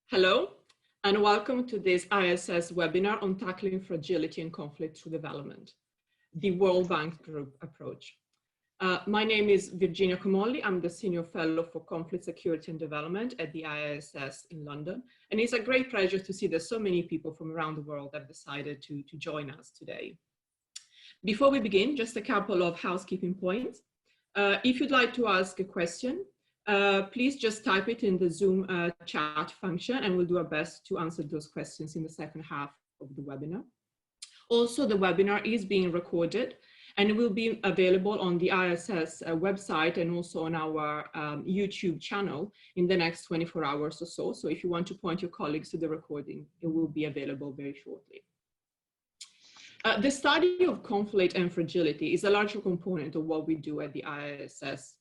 Hello, and welcome to this ISS webinar on tackling fragility and conflict through development, the World Bank Group approach. My name is Virginia Comolli. I'm the Senior Fellow for Conflict, Security and Development at the ISS in London. And it's a great pleasure to see that so many people from around the world have decided to join us today. Before we begin, just a couple of housekeeping points. If you'd like to ask a question, please just type it in the Zoom chat function and we'll do our best to answer those questions in the second half of the webinar. Also, the webinar is being recorded and it will be available on the ISS website and also on our YouTube channel in the next 24 hours or so. So if you want to point your colleagues to the recording, it will be available very shortly. The study of conflict and fragility is a larger component of what we do at the ISS.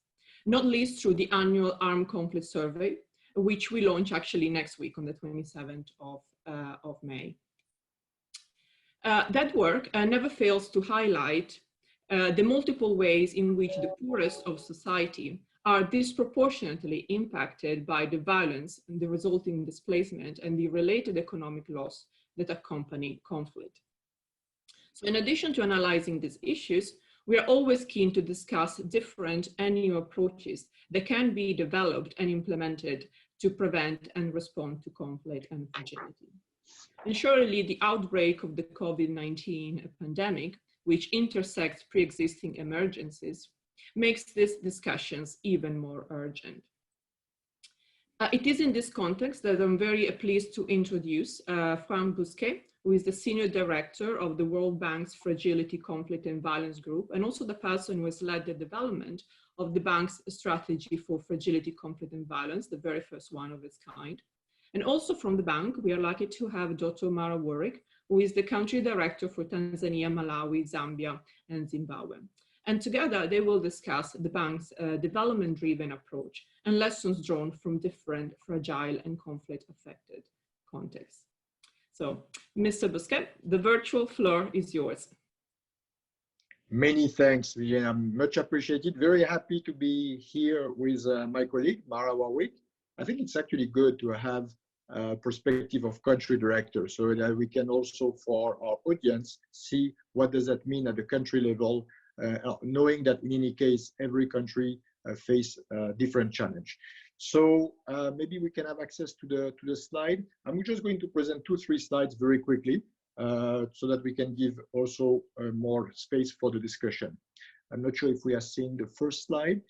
Not least through the annual Armed Conflict Survey, which we launch actually next week on the 27th of May. That work never fails to highlight the multiple ways in which the poorest of society are disproportionately impacted by the violence and the resulting displacement and the related economic loss that accompany conflict. So in addition to analyzing these issues, we are always keen to discuss different and new approaches that can be developed and implemented to prevent and respond to conflict and fragility. And surely the outbreak of the COVID-19 pandemic, which intersects pre-existing emergencies, makes these discussions even more urgent. It is in this context that I'm very pleased to introduce Franck Bousquet, who is the Senior Director of the World Bank's Fragility, Conflict and Violence Group, and also the person who has led the development of the bank's strategy for fragility, conflict and violence, the very first one of its kind. And also from the bank, we are lucky to have Dr. Mara Warwick, who is the Country Director for Tanzania, Malawi, Zambia, and Zimbabwe. And together they will discuss the bank's development-driven approach and lessons drawn from different fragile and conflict-affected contexts. So, Mr. Bousquet, the virtual floor is yours. Many thanks, Virginia. Much appreciated. Very happy to be here with my colleague, Mara Warwick. I think it's actually good to have a perspective of country directors so that we can also, for our audience, see what does that mean at the country level, knowing that in any case, every country face a different challenge. So maybe we can have access to the slide. I'm just going to present 2-3 slides very quickly so that we can give also more space for the discussion. I'm not sure if we are seeing the first slide.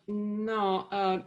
No.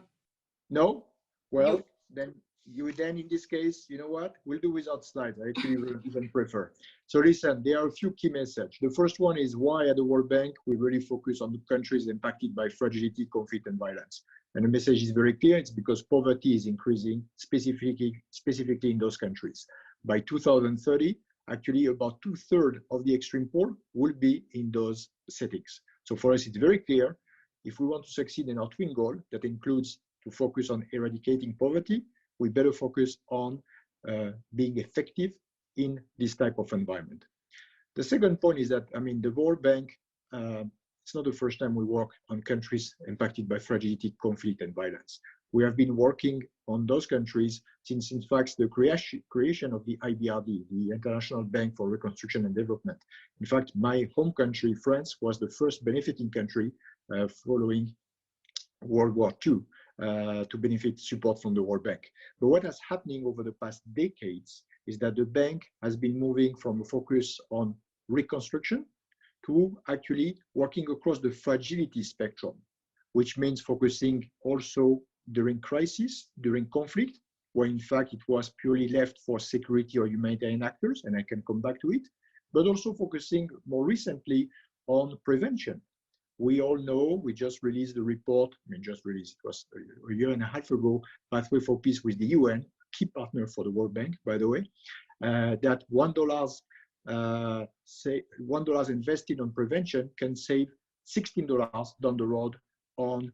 No? Well, then in this case, you know what? We'll do without slides. I actually would even prefer. So listen, there are a few key messages. The first one is why at the World Bank, we really focus on the countries impacted by fragility, conflict and violence. And the message is very clear. It's because poverty is increasing specifically in those countries. By 2030, actually about 2/3 of the extreme poor will be in those settings. So for us, it's very clear. If we want to succeed in our twin goal, that includes to focus on eradicating poverty, we better focus on being effective in this type of environment. The second point is that, I mean, the World Bank, it's not the first time we work on countries impacted by fragility, conflict, and violence. We have been working on those countries since, in fact, the creation of the IBRD, the International Bank for Reconstruction and Development. In fact, my home country, France, was the first benefiting country following World War II to benefit support from the World Bank. But what is happening over the past decades is that the bank has been moving from a focus on reconstruction to actually working across the fragility spectrum, which means focusing also during crisis, during conflict, where in fact it was purely left for security or humanitarian actors, and I can come back to it, but also focusing more recently on prevention. We all know, we just released the report, it was a year and a half ago, Pathway for Peace with the UN, key partner for the World Bank, by the way, that $1 invested on prevention can save $16 down the road on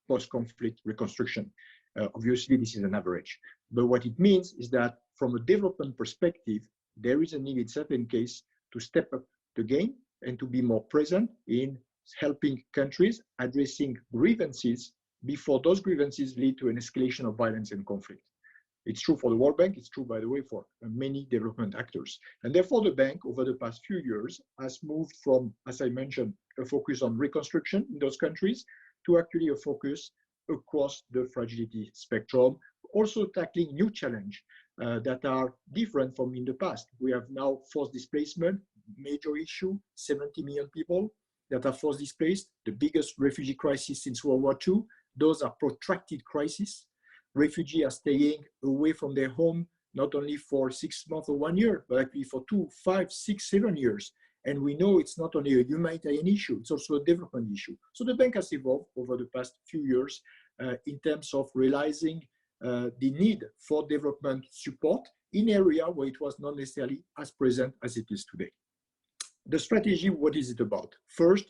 post-conflict reconstruction. Obviously, this is an average. But what it means is that from a development perspective, there is a need in certain cases to step up the game and to be more present in helping countries addressing grievances before those grievances lead to an escalation of violence and conflict. It's true for the World Bank. It's true, by the way, for many development actors. And therefore, the bank, over the past few years, has moved from, as I mentioned, a focus on reconstruction in those countries to actually a focus across the fragility spectrum, also tackling new challenges that are different from in the past. We have now forced displacement, major issue, 70 million people that are forced displaced, the biggest refugee crisis since World War II. Those are protracted crises. Refugees are staying away from their home, not only for 6 months or 1 year, but actually for 2, 5, 6, 7 years. And we know it's not only a humanitarian issue, it's also a development issue. So the bank has evolved over the past few years in terms of realizing the need for development support in area where it was not necessarily as present as it is today. The strategy, what is it about? First,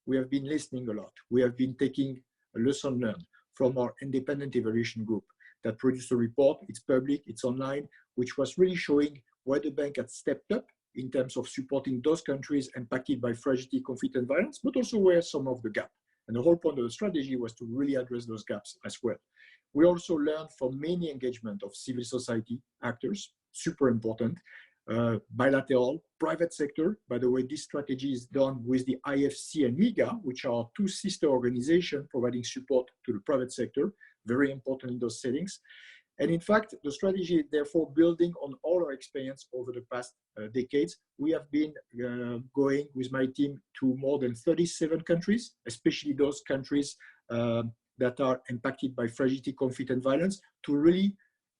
we have been listening a lot. We have been taking a lesson learned from our independent evaluation group that produced a report. It's public, it's online, which was really showing where the bank had stepped up in terms of supporting those countries impacted by fragility, conflict, and violence, but also where some of the gap. And the whole point of the strategy was to really address those gaps as well. We also learned from many engagement of civil society actors, super important, bilateral, private sector. By the way, this strategy is done with the IFC and MIGA, which are two sister organizations providing support to the private sector, very important in those settings. And in fact, the strategy is therefore building on all our experience over the past decades. We have been going with my team to more than 37 countries, especially those countries that are impacted by fragility, conflict, and violence, to really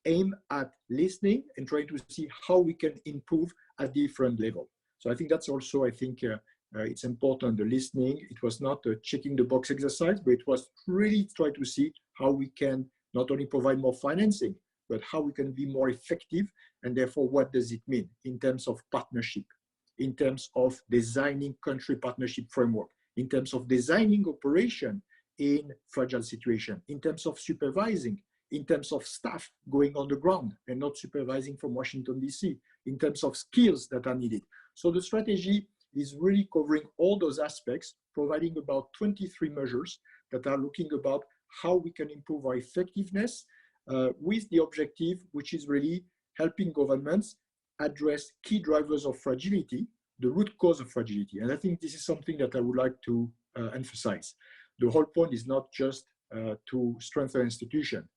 aim at listening and trying to see how we can improve at different level. So I think that's also, it's important, the listening. It was not a checking the box exercise, but it was really try to see how we can not only provide more financing, but how we can be more effective. And therefore, what does it mean in terms of partnership, in terms of designing country partnership framework, in terms of designing operation in fragile situation, in terms of supervising, in terms of staff going on the ground and not supervising from Washington, DC, in terms of skills that are needed. So the strategy is really covering all those aspects, providing about 23 measures that are looking about how we can improve our effectiveness with the objective, which is really helping governments address key drivers of fragility, the root cause of fragility. And I think this is something that I would like to emphasize. The whole point is not just to strengthen institution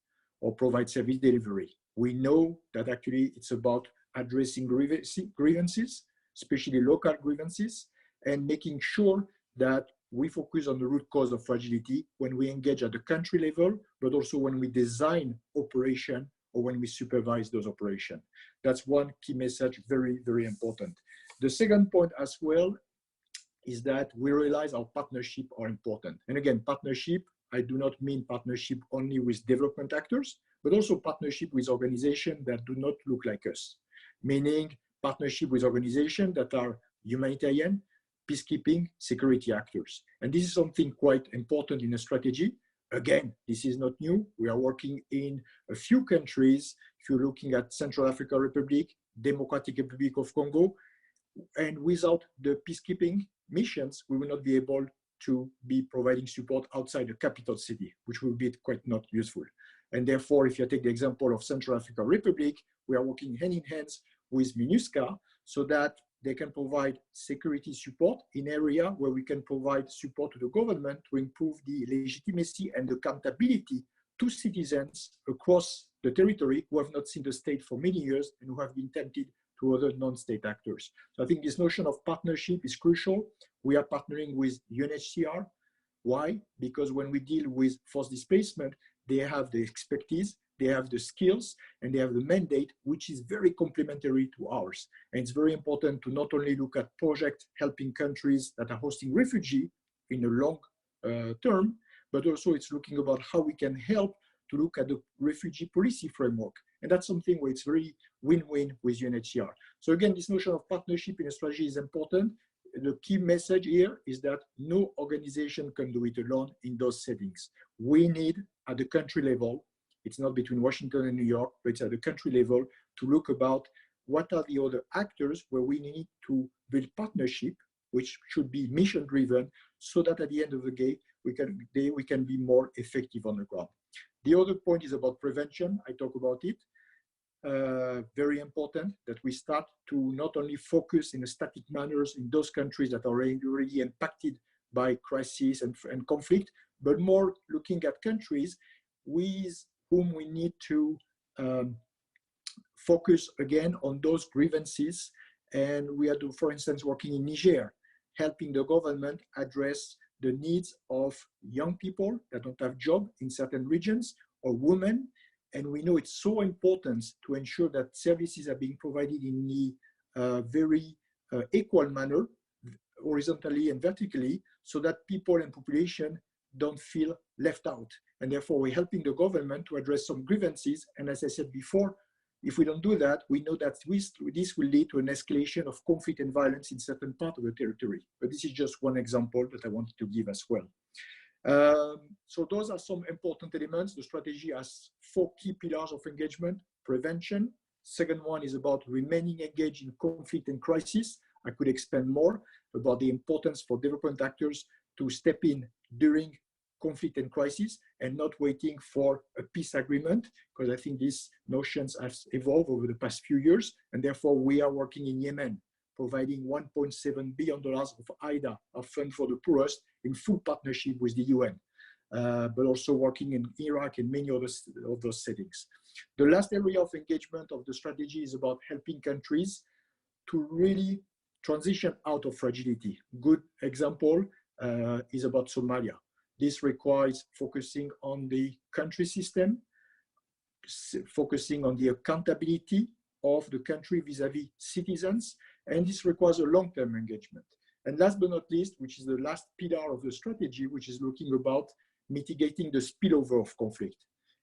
or provide service delivery. We know that actually it's about addressing grievances, especially local grievances, and making sure that we focus on the root cause of fragility when we engage at the country level, but also when we design operation or when we supervise those operations. That's one key message, very, very important. The second point as well is that we realize our partnership are important. And again, partnership, I do not mean partnership only with development actors, but also partnership with organizations that do not look like us, meaning partnership with organizations that are humanitarian, peacekeeping, security actors. And this is something quite important in a strategy. Again, this is not new. We are working in a few countries. If you're looking at Central African Republic, Democratic Republic of Congo, and without the peacekeeping missions, we will not be able to be providing support outside the capital city, which will be quite not useful. And therefore, if you take the example of Central African Republic, we are working hand in hand with MINUSCA so that they can provide security support in area where we can provide support to the government to improve the legitimacy and accountability to citizens across the territory who have not seen the state for many years and who have been tempted to other non-state actors. So I think this notion of partnership is crucial. We are partnering with UNHCR. Why? Because when we deal with forced displacement, they have the expertise, they have the skills, and they have the mandate, which is very complementary to ours. And it's very important to not only look at projects helping countries that are hosting refugees in a long term, but also it's looking about how we can help to look at the refugee policy framework. And that's something where it's very win-win with UNHCR. So again, this notion of partnership in a strategy is important. The key message here is that no organization can do it alone in those settings. We need at the country level, it's not between Washington and New York, but it's at the country level to look about what are the other actors where we need to build partnership, which should be mission driven, so that at the end of the day, we can be more effective on the ground. The other point is about prevention. I talk about it. very important that we start to not only focus in a static manner in those countries that are already impacted by crisis and conflict, but more looking at countries with whom we need to focus again on those grievances. And we are, for instance, working in Niger, helping the government address the needs of young people that don't have jobs in certain regions, or women. And we know it's so important to ensure that services are being provided in the very equal manner, horizontally and vertically, so that people and population don't feel left out. And therefore, we're helping the government to address some grievances. And as I said before, if we don't do that, we know that this will lead to an escalation of conflict and violence in certain parts of the territory. But this is just one example that I wanted to give as well. So those are some important elements. The strategy has 4 key pillars of engagement: prevention. Second one is about remaining engaged in conflict and crisis. I could expand more about the importance for development actors to step in during conflict and crisis and not waiting for a peace agreement, because I think these notions have evolved over the past few years. And therefore, we are working in Yemen, providing $1.7 billion of IDA, a fund for the poorest, in full partnership with the UN, but also working in Iraq and many other of those settings. The last area of engagement of the strategy is about helping countries to really transition out of fragility. Good example is about Somalia. This requires focusing on the country system, focusing on the accountability of the country vis-a-vis citizens, and this requires a long-term engagement. And last but not least, which is the last pillar of the strategy, which is looking about mitigating the spillover of conflict.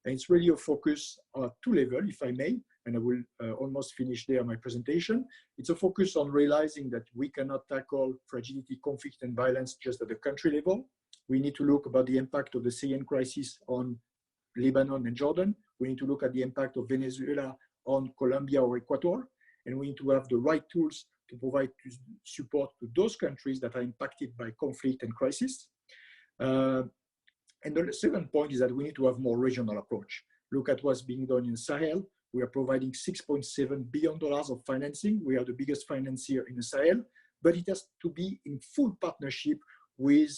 And it's really a focus at 2 levels, if I may, and I will almost finish there my presentation. It's a focus on realizing that we cannot tackle fragility, conflict, and violence just at the country level. We need to look about the impact of the Syrian crisis on Lebanon and Jordan. We need to look at the impact of Venezuela on Colombia or Ecuador. And we need to have the right tools to provide support to those countries that are impacted by conflict and crisis. And the second point is that we need to have more regional approach. Look at what's being done in Sahel. We are providing $6.7 billion of financing. We are the biggest financier in the Sahel, but it has to be in full partnership with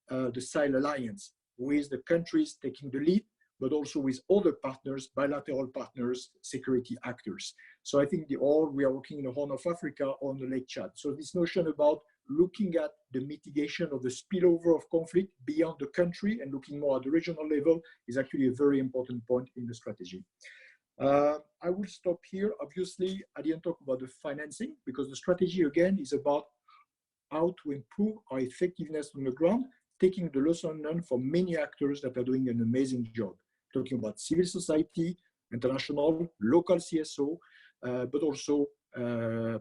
the Sahel Alliance, with the countries taking the lead, but also with other partners, bilateral partners, security actors. So I think we are working in the Horn of Africa on the Lake Chad. So this notion about looking at the mitigation of the spillover of conflict beyond the country and looking more at the regional level is actually a very important point in the strategy. I will stop here. Obviously, I didn't talk about the financing because the strategy, again, is about how to improve our effectiveness on the ground, taking the lesson learned from many actors that are doing an amazing job, talking about civil society, international, local CSO, but also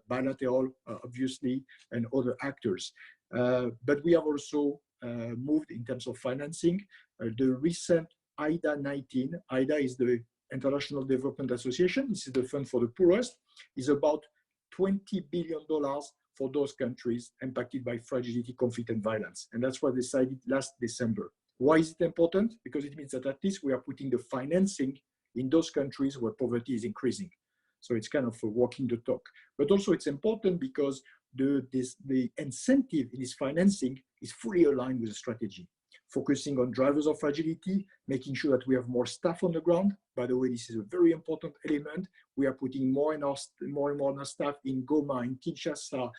bilateral, obviously, and other actors. But we have also moved in terms of financing. The recent IDA 19, IDA is the International Development Association, this is the fund for the poorest, is about $20 billion for those countries impacted by fragility, conflict, and violence. And that's what they decided last December. Why is it important? Because it means that at least we are putting the financing in those countries where poverty is increasing. So it's kind of walking the talk. But also it's important because the incentive in this financing is fully aligned with the strategy, focusing on drivers of fragility, making sure that we have more staff on the ground. By the way, this is a very important element. We are putting more and more staff in Goma, in Kinshasa,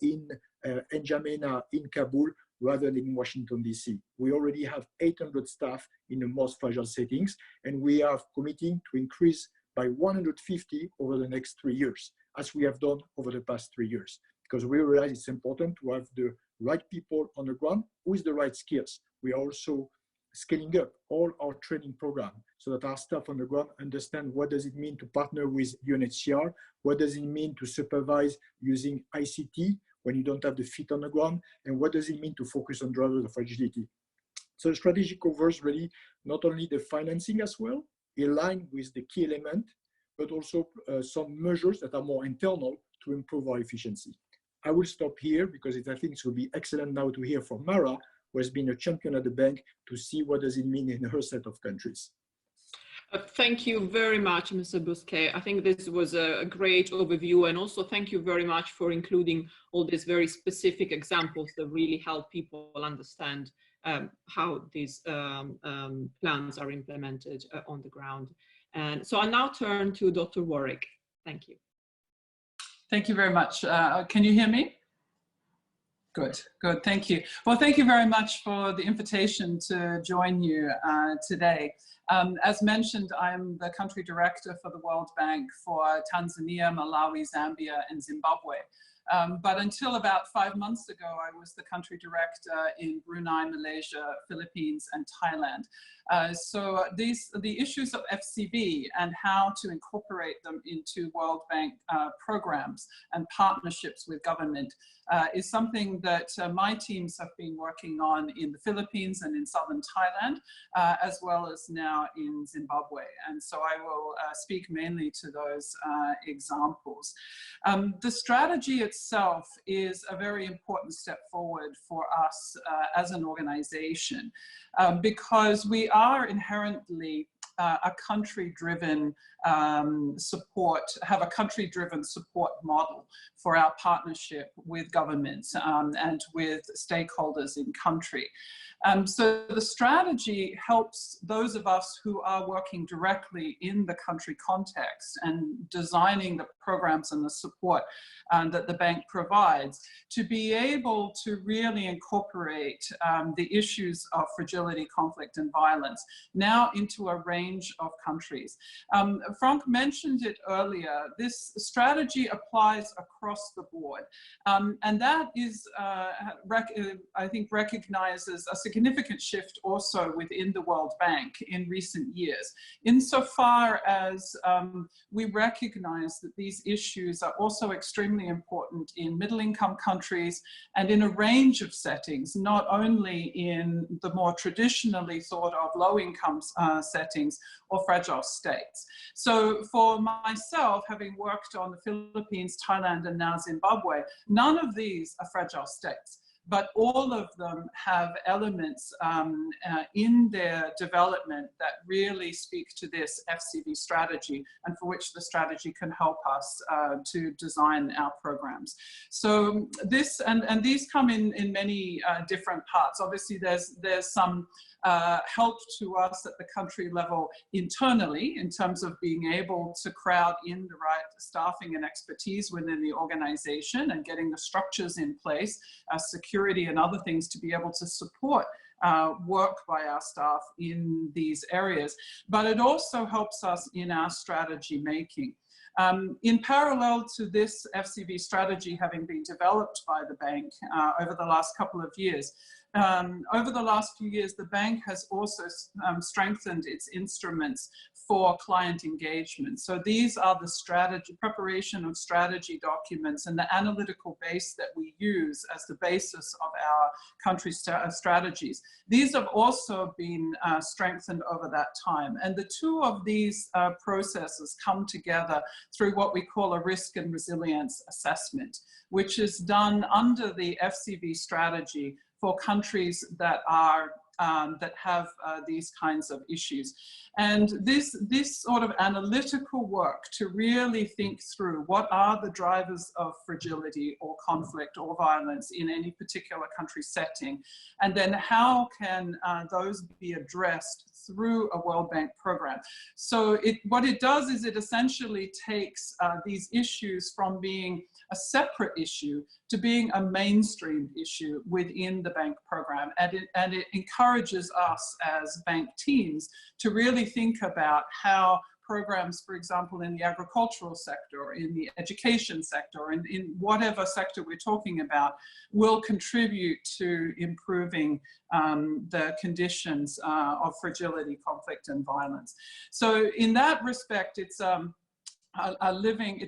in N'Djamena, in Kabul, rather than in Washington, D.C. We already have 800 staff in the most fragile settings, and we are committing to increase by 150 over the next 3 years, as we have done over the past 3 years, because we realize it's important to have the right people on the ground with the right skills. We are also scaling up all our training program so that our staff on the ground understand what does it mean to partner with UNHCR, what does it mean to supervise using ICT when you don't have the feet on the ground, and what does it mean to focus on drivers of fragility. So the strategy covers really not only the financing as well, aligned with the key element, but also some measures that are more internal to improve our efficiency. I will stop here because I think it will be excellent now to hear from Mara, who has been a champion at the bank, to see what does it mean in her set of countries. Thank you very much, Mr. Bousquet. I think this was a great overview, and also thank you very much for including all these very specific examples that really help people understand how these plans are implemented on the ground. And so I now turn to Dr. Warwick. Thank you. Thank you very much. Can you hear me? Good, good, thank you. Well, thank you very much for the invitation to join you today. As mentioned, I'm the country director for the World Bank for Tanzania, Malawi, Zambia, and Zimbabwe. But until about 5 months ago, I was the country director in Brunei, Malaysia, Philippines, and Thailand. So the issues of FCB and how to incorporate them into World Bank programs and partnerships with government is something that my teams have been working on in the Philippines and in southern Thailand, as well as now in Zimbabwe. And so I will speak mainly to those examples. The strategy itself is a very important step forward for us as an organization, because we are inherently a country-driven support, have a country-driven support model for our partnership with governments and with stakeholders in country. So the strategy helps those of us who are working directly in the country context and designing the programs and the support that the bank provides to be able to really incorporate the issues of fragility, conflict, and violence now into a range of countries. Franck mentioned it earlier. This strategy applies across the board, and that is, I think, recognizes a significant shift also within the World Bank in recent years, insofar as we recognize that these issues are also extremely important in middle-income countries and in a range of settings, not only in the more traditionally thought of low-income settings or fragile states. So for myself, having worked on the Philippines, Thailand, and now Zimbabwe, none of these are fragile states, but all of them have elements in their development that really speak to this FCB strategy and for which the strategy can help us to design our programs. So this, and these come in many different parts. Obviously there's some help to us at the country level internally in terms of being able to crowd in the right staffing and expertise within the organization and getting the structures in place, security and other things to be able to support work by our staff in these areas. But it also helps us in our strategy making. In parallel to this FCB strategy having been developed by the bank over the last couple of years, over the last few years, the bank has also strengthened its instruments for client engagement. So these are the strategy, preparation of strategy documents and the analytical base that we use as the basis of our country strategies. These have also been strengthened over that time. And the two of these processes come together through what we call a risk and resilience assessment, which is done under the FCB strategy for countries that are that have these kinds of issues. And this sort of analytical work to really think through what are the drivers of fragility or conflict or violence in any particular country setting, and then how can those be addressed through a World Bank program. So what it does is it essentially takes these issues from being a separate issue to being a mainstream issue within the bank program. And it encourages us as bank teams to really think about how programs, for example, in the agricultural sector, or in the education sector, or in whatever sector we're talking about, will contribute to improving the conditions of fragility, conflict, and violence. So in that respect, it's a living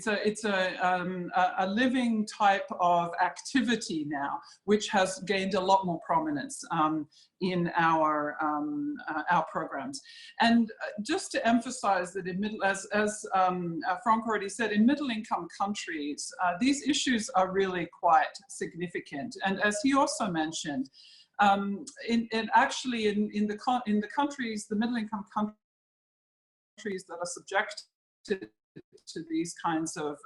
type of activity now, which has gained a lot more prominence in our programs. And just to emphasize that as Franck already said, in middle-income countries, these issues are really quite significant. And as he also mentioned, actually in the countries, the middle-income countries countries that are subjected to these kinds of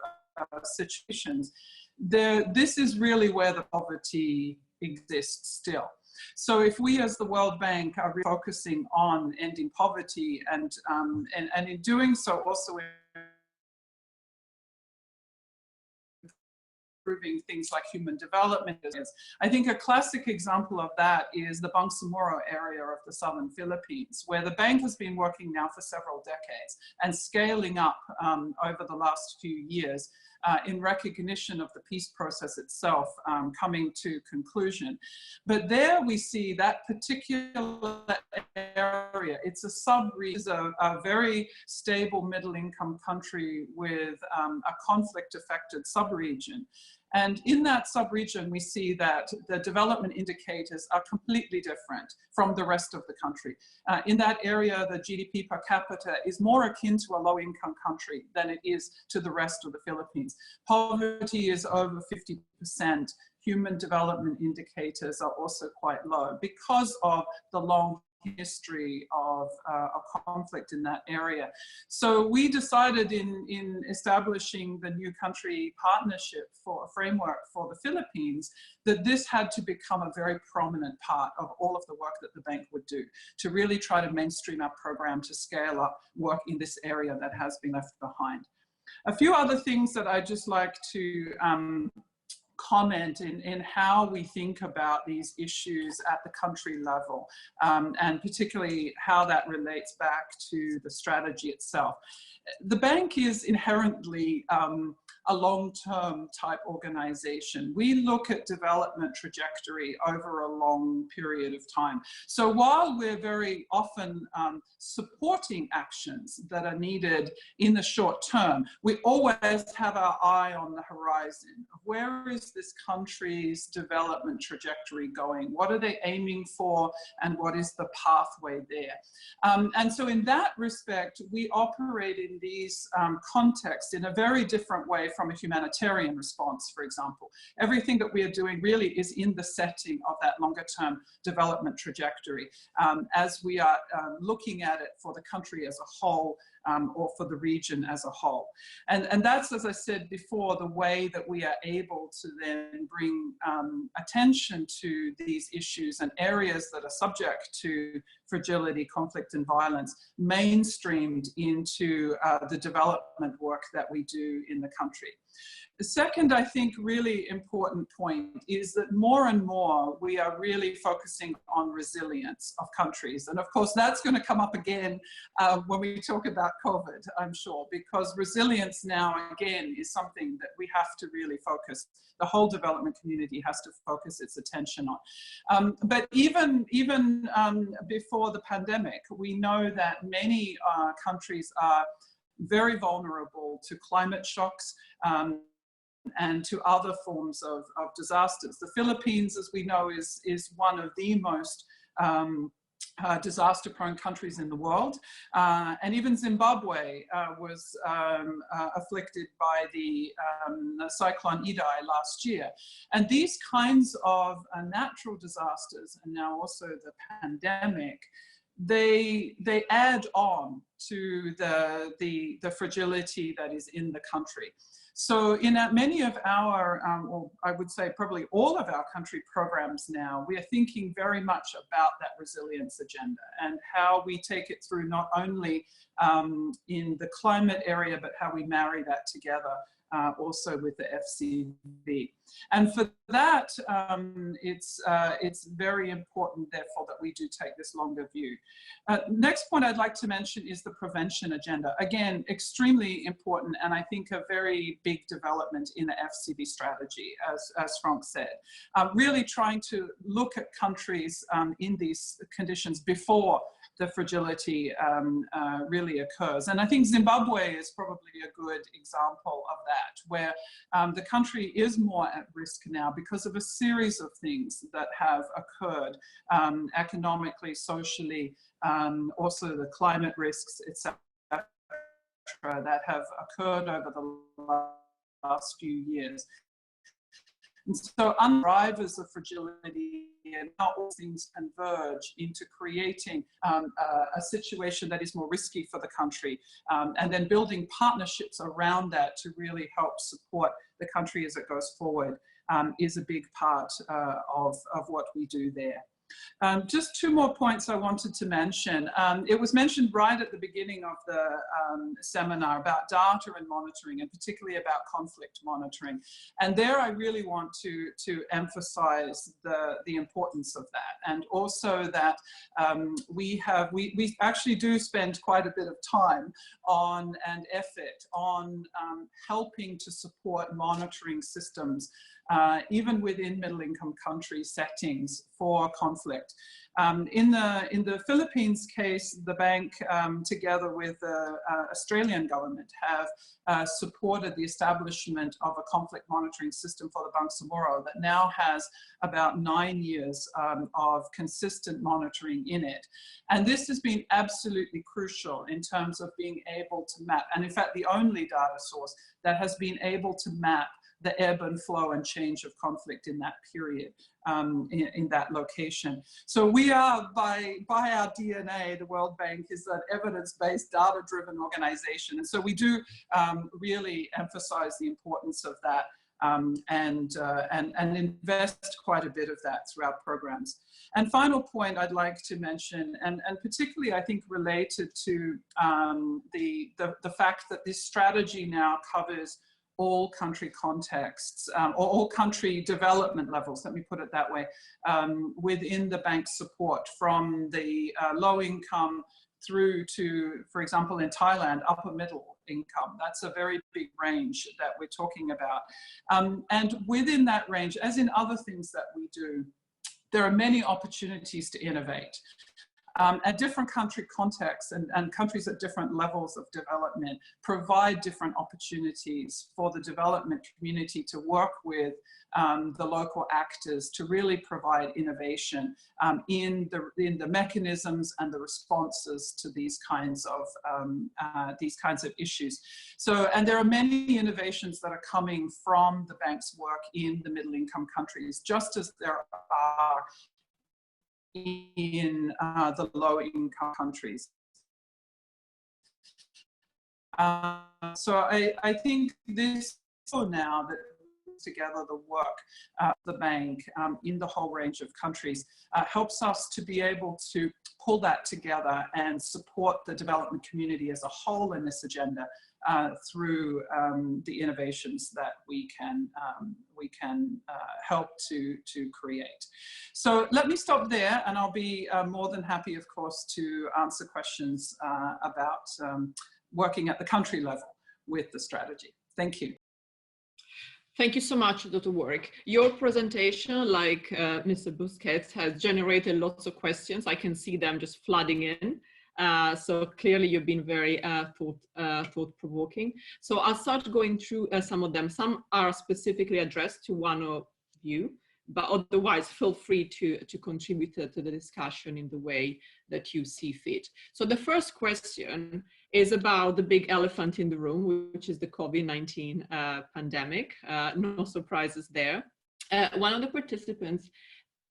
situations, this is really where the poverty exists still. So if we as the World Bank are focusing on ending poverty and in doing so also improving things like human development. I think a classic example of that is the Bangsamoro area of the southern Philippines, where the bank has been working now for several decades and scaling up over the last few years in recognition of the peace process itself coming to conclusion. But there we see that particular area, it's a sub-region, a very stable middle-income country with a conflict-affected sub-region. And in that sub-region, we see that the development indicators are completely different from the rest of the country. In that area, the GDP per capita is more akin to a low-income country than it is to the rest of the Philippines. Poverty is over 50%. Human development indicators are also quite low because of the long history of a conflict in that area. So we decided in establishing the new country partnership for a framework for the Philippines that this had to become a very prominent part of all of the work that the bank would do to really try to mainstream our program to scale up work in this area that has been left behind. A few other things that I'd just like to comment in how we think about these issues at the country level, and particularly how that relates back to the strategy itself. The bank is inherently a long-term type organization. We look at development trajectory over a long period of time. So while we're very often supporting actions that are needed in the short term, we always have our eye on the horizon. Where is this country's development trajectory going? What are they aiming for? And what is the pathway there? And so in that respect, we operate in these contexts in a very different way from a humanitarian response, for example. Everything that we are doing really is in the setting of that longer term development trajectory as we are looking at it for the country as a whole or for the region as a whole. And that's, as I said before, the way that we are able to then bring attention to these issues and areas that are subject to fragility, conflict, and violence mainstreamed into the development work that we do in the country. The second, I think, really important point is that more and more we are really focusing on resilience of countries. And of course, that's going to come up again when we talk about COVID, I'm sure, because resilience now, again, is something that we have to really focus. The whole development community has to focus its attention on. But even before the pandemic, we know that many countries are very vulnerable to climate shocks and to other forms of disasters. The Philippines, as we know, is one of the most disaster-prone countries in the world. And even Zimbabwe was afflicted by the cyclone Idai last year. And these kinds of natural disasters, and now also the pandemic, they add on to the fragility that is in the country. So in many of our, or I would say probably all of our country programs now, we are thinking very much about that resilience agenda and how we take it through not only in the climate area, but how we marry that together also with the FCV. And for that, it's very important, therefore, that we do take this longer view. Next point I'd like to mention is the prevention agenda. Again, extremely important, and I think a very big development in the FCV strategy, as Franck said. Really trying to look at countries in these conditions before the fragility really occurs. And I think Zimbabwe is probably a good example of that, where the country is more at risk now because of a series of things that have occurred economically, socially, also the climate risks, etc., that have occurred over the last few years. And so drivers of fragility and how all things converge into creating a situation that is more risky for the country, and then building partnerships around that to really help support the country as it goes forward is a big part of what we do there. Just two more points I wanted to mention. It was mentioned right at the beginning of the seminar about data and monitoring, and particularly about conflict monitoring. And there I really want to emphasize the importance of that. And also that we actually do spend quite a bit of time on and effort on helping to support monitoring systems even within middle-income country settings for conflict. In the Philippines case, the bank, together with the Australian government, have supported the establishment of a conflict monitoring system for the Bangsamoro that now has about 9 years of consistent monitoring in it. And this has been absolutely crucial in terms of being able to map, and in fact the only data source that has been able to map the ebb and flow and change of conflict in that period, in that location. So we are, by our DNA, the World Bank is an evidence-based, data-driven organization. And so we do really emphasize the importance of that and invest quite a bit of that through our programs. And final point I'd like to mention, and particularly I think related to the fact that this strategy now covers all country contexts, or all country development levels, let me put it that way, within the bank's support, from the low income through to, for example, in Thailand, upper middle income. That's a very big range that we're talking about. And within that range, as in other things that we do, there are many opportunities to innovate. At different country contexts and countries at different levels of development provide different opportunities for the development community to work with the local actors to really provide innovation in the mechanisms and the responses to these kinds of issues. So, and there are many innovations that are coming from the bank's work in the middle income countries, just as there are in the low-income countries. So I think this now that together the work of the bank in the whole range of countries helps us to be able to pull that together and support the development community as a whole in this agenda through the innovations that we can help to create. So let me stop there, and I'll be more than happy, of course, to answer questions about working at the country level with the strategy. Thank you. Thank you so much, Dr. Warwick. Your presentation, like Mr. Bousquet, has generated lots of questions. I can see them just flooding in. So clearly you've been very thought-provoking. So I'll start going through some of them. Some are specifically addressed to one of you, but otherwise feel free to contribute to the discussion in the way that you see fit. So the first question is about the big elephant in the room, which is the COVID-19 pandemic. No surprises there. One of the participants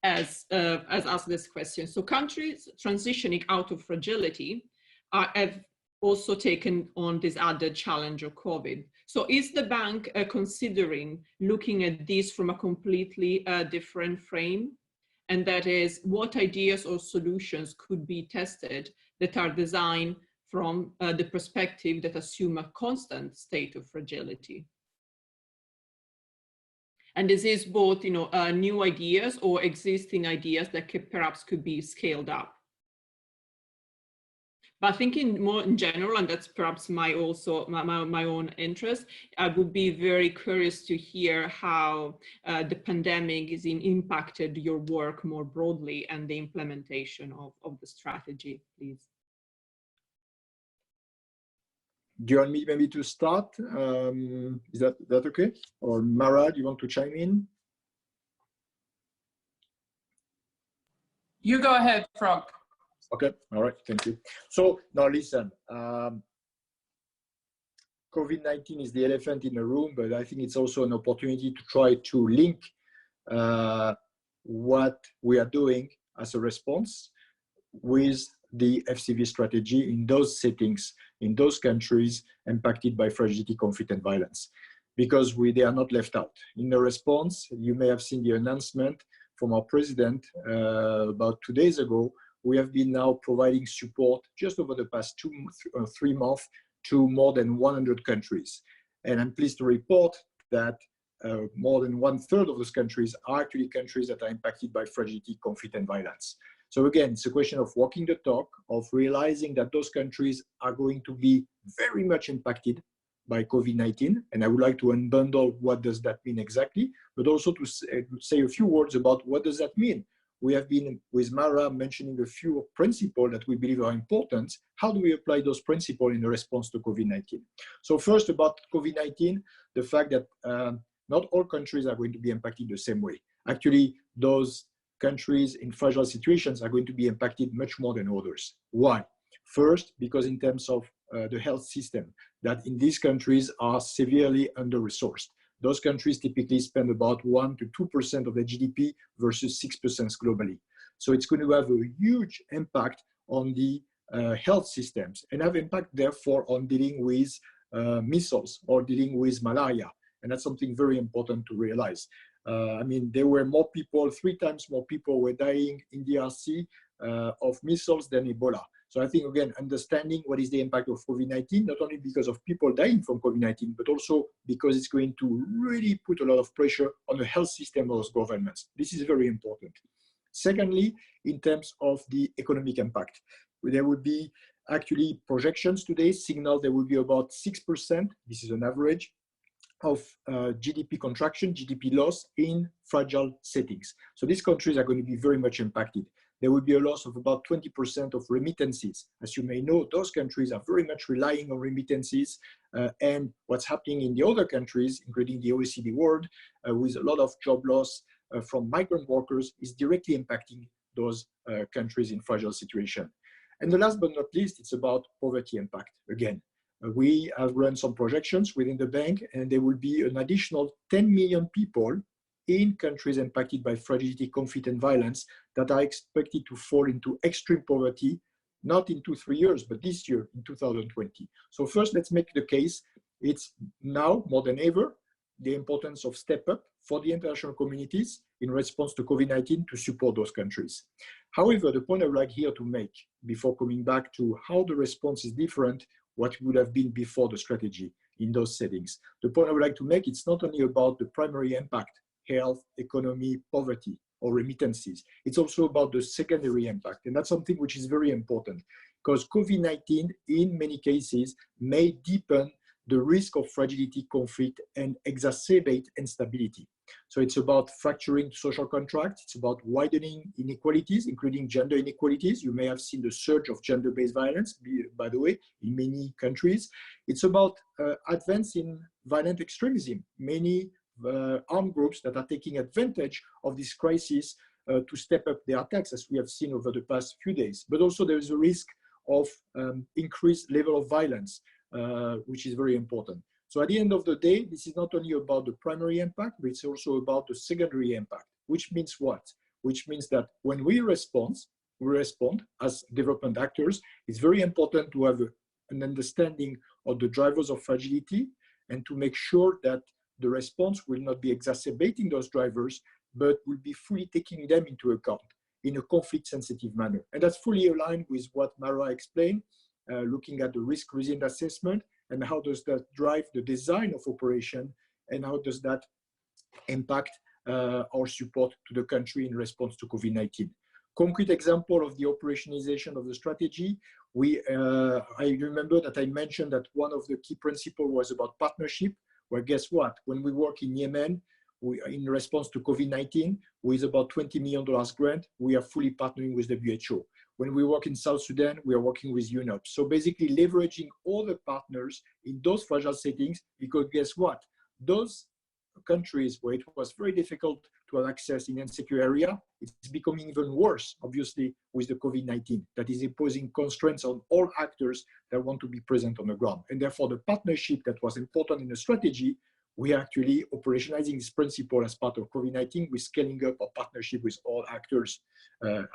has asked this question. So countries transitioning out of fragility have also taken on this added challenge of COVID. So is the bank considering looking at this from a completely different frame? And that is, what ideas or solutions could be tested that are designed from the perspective that assume a constant state of fragility? And this is both, new ideas or existing ideas that perhaps could be scaled up. But thinking more in general, and that's perhaps my own interest, I would be very curious to hear how the pandemic has impacted your work more broadly and the implementation of the strategy, please. Do you want me maybe to start? Is that okay? Or Mara, do you want to chime in? You go ahead, Franck. Okay, all right, thank you. So now listen, COVID-19 is the elephant in the room, but I think it's also an opportunity to try to link what we are doing as a response with the FCV strategy in those settings, in those countries impacted by fragility, conflict, and violence, because they are not left out. In the response, you may have seen the announcement from our president about 2 days ago. We have been now providing support just over the past 2 or 3 months to more than 100 countries. And I'm pleased to report that more than 1/3 of those countries are actually countries that are impacted by fragility, conflict, and violence. So again, it's a question of walking the talk, of realizing that those countries are going to be very much impacted by COVID-19. And I would like to unbundle what does that mean exactly, but also to say a few words about what does that mean. We have been, with Mara, mentioning a few principles that we believe are important. How do we apply those principles in the response to COVID-19? So first, about COVID-19, the fact that not all countries are going to be impacted the same way. Actually, those countries in fragile situations are going to be impacted much more than others. Why? First, because in terms of the health system, that in these countries are severely under-resourced. Those countries typically spend about 1 to 2% of their GDP versus 6% globally. So it's going to have a huge impact on the health systems and have impact, therefore, on dealing with measles or dealing with malaria. And that's something very important to realize. I mean, there were more people, 3 times more people were dying in DRC of measles than Ebola. So I think, again, understanding what is the impact of COVID-19, not only because of people dying from COVID-19, but also because it's going to really put a lot of pressure on the health system of those governments. This is very important. Secondly, in terms of the economic impact, there would be actually projections today signal there will be about 6%, this is an average, of GDP contraction, GDP loss in fragile settings. So these countries are going to be very much impacted. There will be a loss of about 20% of remittances. As you may know, those countries are very much relying on remittances, and what's happening in the other countries, including the OECD world, with a lot of job loss from migrant workers, is directly impacting those countries in fragile situation. And the last but not least, it's about poverty impact. Again, we have run some projections within the bank, and there will be an additional 10 million people in countries impacted by fragility, conflict, and violence that are expected to fall into extreme poverty, not in 2-3 years, but this year, in 2020. So first, let's make the case. It's now, more than ever, the importance of step up for the international communities in response to COVID-19 to support those countries. However, the point I would like here to make, before coming back to how the response is different, what would have been before the strategy in those settings. The point I would like to make, it's not only about the primary impact, health, economy, poverty, or remittances. It's also about the secondary impact. And that's something which is very important, because COVID-19, in many cases, may deepen the risk of fragility, conflict, and exacerbate instability. So it's about fracturing social contracts. It's about widening inequalities, including gender inequalities. You may have seen the surge of gender-based violence, by the way, in many countries. It's about advance in violent extremism. Many armed groups that are taking advantage of this crisis to step up their attacks, as we have seen over the past few days. But also there is a risk of increased level of violence, which is very important. So at the end of the day, this is not only about the primary impact, but it's also about the secondary impact, which means what? Which means that when we respond as development actors, it's very important to have an understanding of the drivers of fragility and to make sure that the response will not be exacerbating those drivers, but will be fully taking them into account in a conflict-sensitive manner. And that's fully aligned with what Mara explained, looking at the risk resilient assessment and how does that drive the design of operation and how does that impact our support to the country in response to COVID-19. Concrete example of the operationalization of the strategy, I remember that I mentioned that one of the key principles was about partnership. Well, guess what? When we work in Yemen, in response to COVID-19, with about $20 million grant, we are fully partnering with WHO. When we work in South Sudan, we are working with UNOP. So basically leveraging all the partners in those fragile settings, because guess what? Those countries where it was very difficult to have access in insecure area, it's becoming even worse, obviously, with the COVID-19, that is imposing constraints on all actors that want to be present on the ground. And therefore, the partnership that was important in the strategy we are actually operationalizing this principle as part of COVID-19 with scaling up our partnership with all actors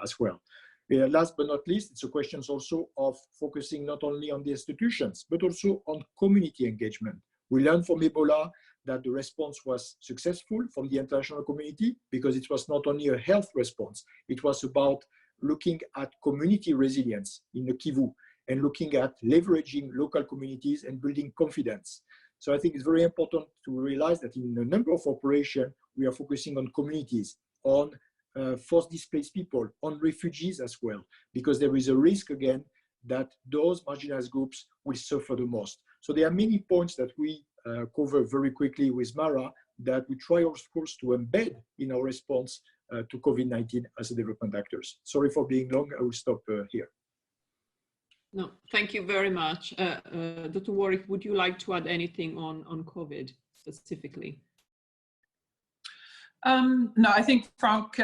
as well. Last but not least, it's a question also of focusing not only on the institutions, but also on community engagement. We learned from Ebola that the response was successful from the international community because it was not only a health response, it was about looking at community resilience in the Kivu and looking at leveraging local communities and building confidence. So I think it's very important to realize that in a number of operations, we are focusing on communities, on forced displaced people, on refugees as well, because there is a risk again that those marginalized groups will suffer the most. So there are many points that we cover very quickly with Mara that we try, of course, to embed in our response to COVID-19 as a development actors. Sorry for being long, I will stop here. No, thank you very much. Dr. Warwick, would you like to add anything on COVID specifically? No, I think Franck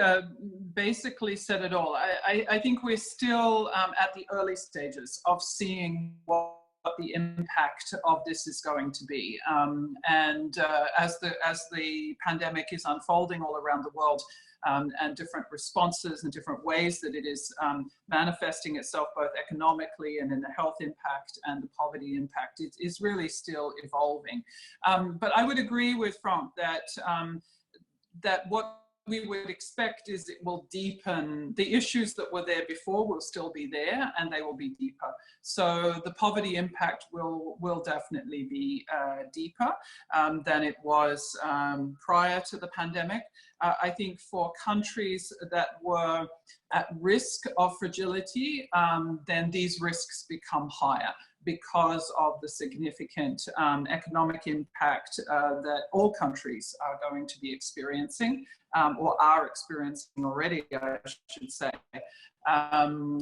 basically said it all. I think we're still at the early stages of seeing what the impact of this is going to be. As the pandemic is unfolding all around the world, and different responses and different ways that it is manifesting itself both economically and in the health impact and the poverty impact, it is really still evolving. But I would agree with Franck that that what we would expect is it will deepen. The issues that were there before will still be there, and they will be deeper. So the poverty impact will definitely be deeper than it was prior to the pandemic. I think for countries that were at risk of fragility, then these risks become higher, because of the significant economic impact that all countries are going to be experiencing, or are experiencing already, I should say, and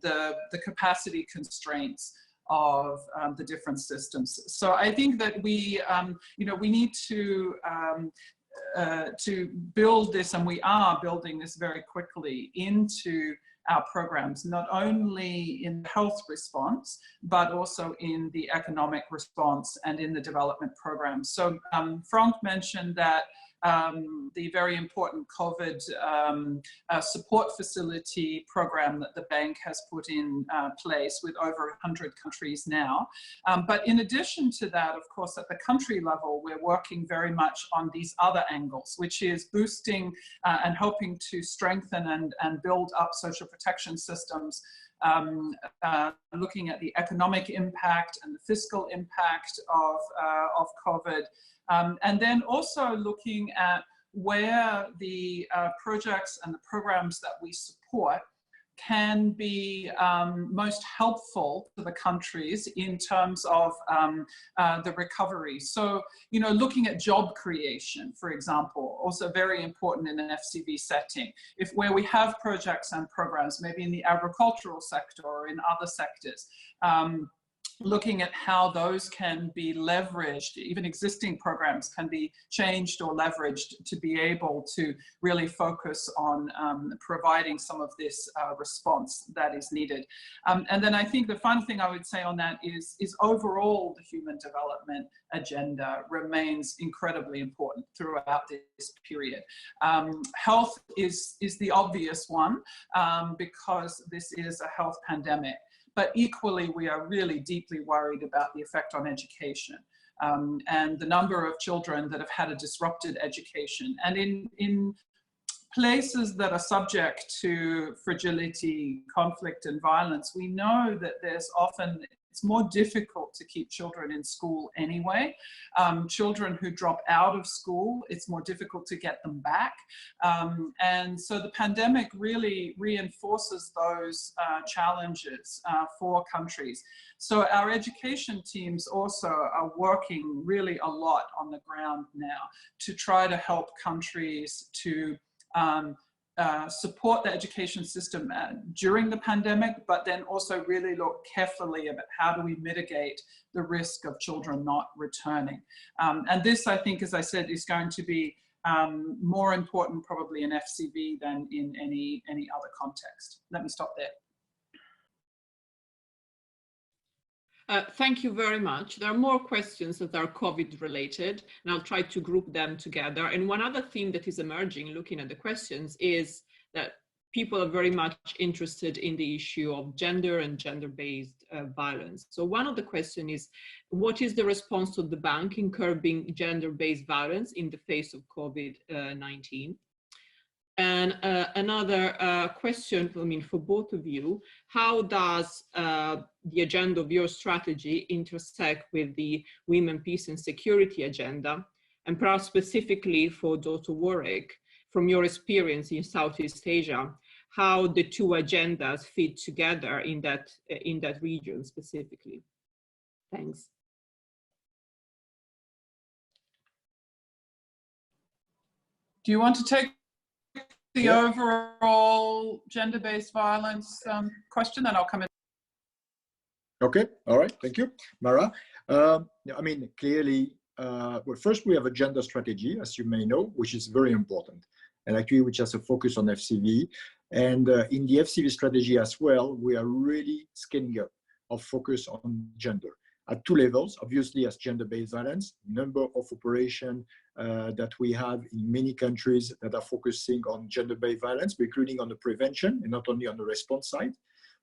the capacity constraints of the different systems. So I think that we need to build this, and we are building this very quickly into our programs, not only in health response, but also in the economic response and in the development programs. So Franck mentioned that the very important COVID support facility program that the bank has put in place with over 100 countries now. But in addition to that, of course, at the country level, we're working very much on these other angles, which is boosting and helping to strengthen and build up social protection systems, looking at the economic impact and the fiscal impact of COVID. And then also looking at where the projects and the programs that we support can be most helpful to the countries in terms of the recovery. So, looking at job creation, for example, also very important in an FCV setting. Where we have projects and programs, maybe in the agricultural sector or in other sectors, looking at how those can be leveraged, even existing programs can be changed or leveraged to be able to really focus on providing some of this response that is needed. And then I think the final thing I would say on that is overall the human development agenda remains incredibly important throughout this period. Health is the obvious one because this is a health pandemic. But equally, we are really deeply worried about the effect on education and the number of children that have had a disrupted education. And in places that are subject to fragility, conflict, and violence, we know that there's often, it's more difficult to keep children in school anyway. Children who drop out of school, it's more difficult to get them back. And so the pandemic really reinforces those challenges for countries. So our education teams also are working really a lot on the ground now to try to help countries to support the education system during the pandemic, but then also really look carefully about how do we mitigate the risk of children not returning. And this, I think, as I said, is going to be more important probably in FCB than in any other context. Let me stop there. Thank you very much. There are more questions that are COVID related, and I'll try to group them together. And one other theme that is emerging looking at the questions is that people are very much interested in the issue of gender and gender-based violence. So one of the questions is, what is the response of the bank in curbing gender-based violence in the face of COVID-19? And another question, I mean, for both of you, how does the agenda of your strategy intersect with the Women, Peace and Security agenda? And perhaps specifically for Dr. Warwick, from your experience in Southeast Asia, how the two agendas fit together in that region specifically? Thanks. Do you want to take the overall gender-based violence question, and I'll come in? Okay, all right, thank you, Mara. I mean, clearly, well, first we have a gender strategy, as you may know, which is very important, and actually which has a focus on FCV. And in the FCV strategy as well, we are really scaling up our focus on gender at two levels, obviously as gender-based violence, number of operations that we have in many countries that are focusing on gender-based violence, including on the prevention and not only on the response side.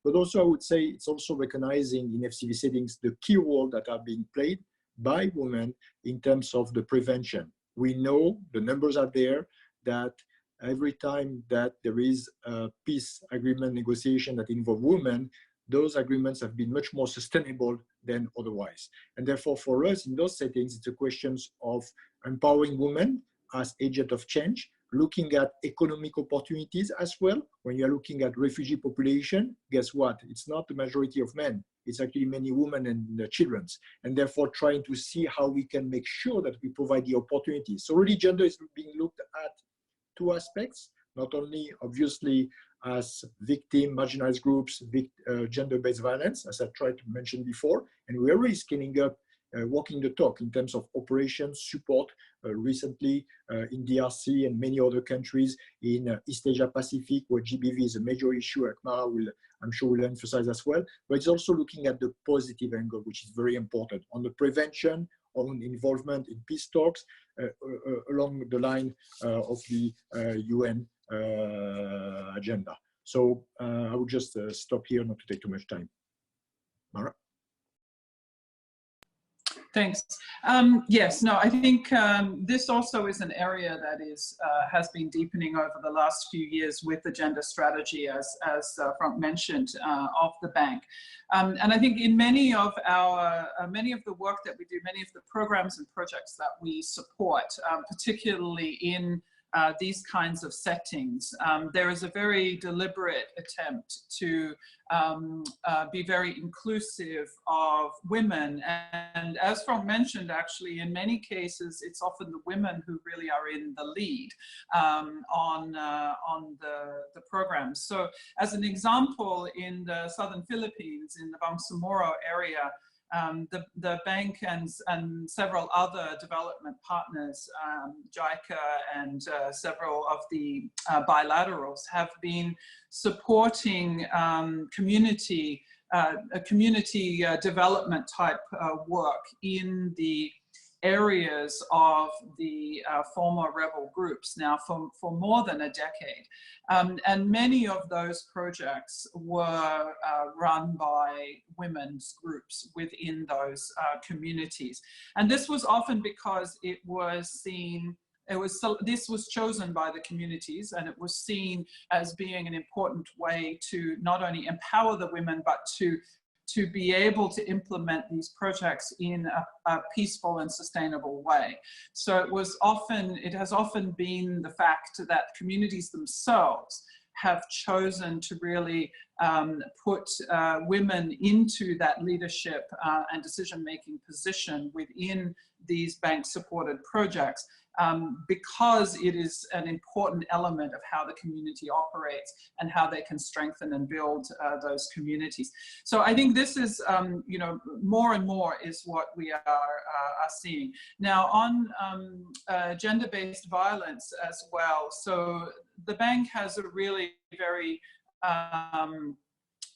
But also I would say it's also recognizing in FCV settings the key role that are being played by women in terms of the prevention. We know the numbers are there that every time that there is a peace agreement negotiation that involve women, those agreements have been much more sustainable than otherwise. And therefore for us in those settings, it's a question of empowering women as agents of change, looking at economic opportunities as well. When you're looking at refugee population, guess what? It's not the majority of men. It's actually many women and children. And therefore trying to see how we can make sure that we provide the opportunities. So really gender is being looked at two aspects, not only obviously as victim, marginalized groups, gender-based violence, as I tried to mention before, and we're really scaling up, walking the talk in terms of operations support recently in DRC and many other countries in East Asia Pacific, where GBV is a major issue, like Mara will, I'm sure, will emphasize as well. But it's also looking at the positive angle, which is very important, on the prevention, on involvement in peace talks, along the line of the UN agenda. So I will just stop here, not to take too much time. Mara? Thanks. Yes, no, I think this also is an area that has been deepening over the last few years with the gender strategy, as Franck mentioned, of the bank. And I think in many of the work that we do, many of the programs and projects that we support, particularly in these kinds of settings, there is a very deliberate attempt to be very inclusive of women. And as Franck mentioned, actually, in many cases, it's often the women who really are in the lead on the programs. So as an example, in the southern Philippines, in the Bangsamoro area, the bank and several other development partners, JICA and several of the bilaterals, have been supporting community development type work in the areas of the former rebel groups now for more than a decade. And many of those projects were run by women's groups within those communities. And this was often because it was seen, this was chosen by the communities, and it was seen as being an important way to not only empower the women, but to be able to implement these projects in a peaceful and sustainable way. So it has often been the fact that communities themselves have chosen to really put women into that leadership and decision-making position within these bank-supported projects, because it is an important element of how the community operates and how they can strengthen and build those communities. So I think this is, you know, more and more is what we are seeing. Now on gender-based violence as well. So the bank has a really very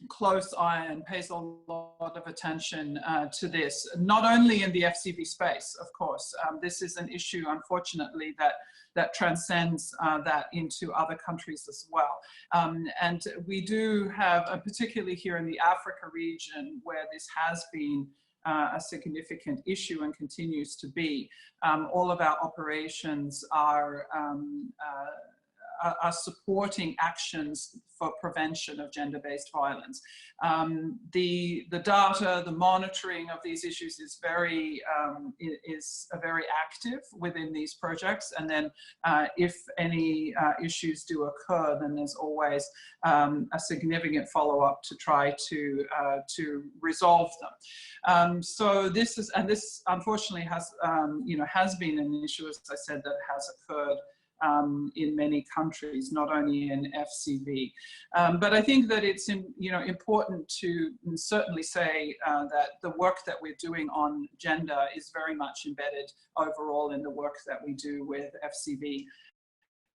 close eye and pays a lot of attention to this, not only in the FCV space, of course. This is an issue, unfortunately, that transcends that into other countries as well. And we do have, particularly here in the Africa region, where this has been a significant issue and continues to be, all of our operations are supporting actions for prevention of gender-based violence. The data, the monitoring of these issues is very active within these projects. And then if any issues do occur, then there's always a significant follow-up to try to resolve them. So this is, and this unfortunately has, has been an issue, as I said, that has occurred in many countries, not only in FCV. But I think that it's important to certainly say that the work that we're doing on gender is very much embedded overall in the work that we do with FCV.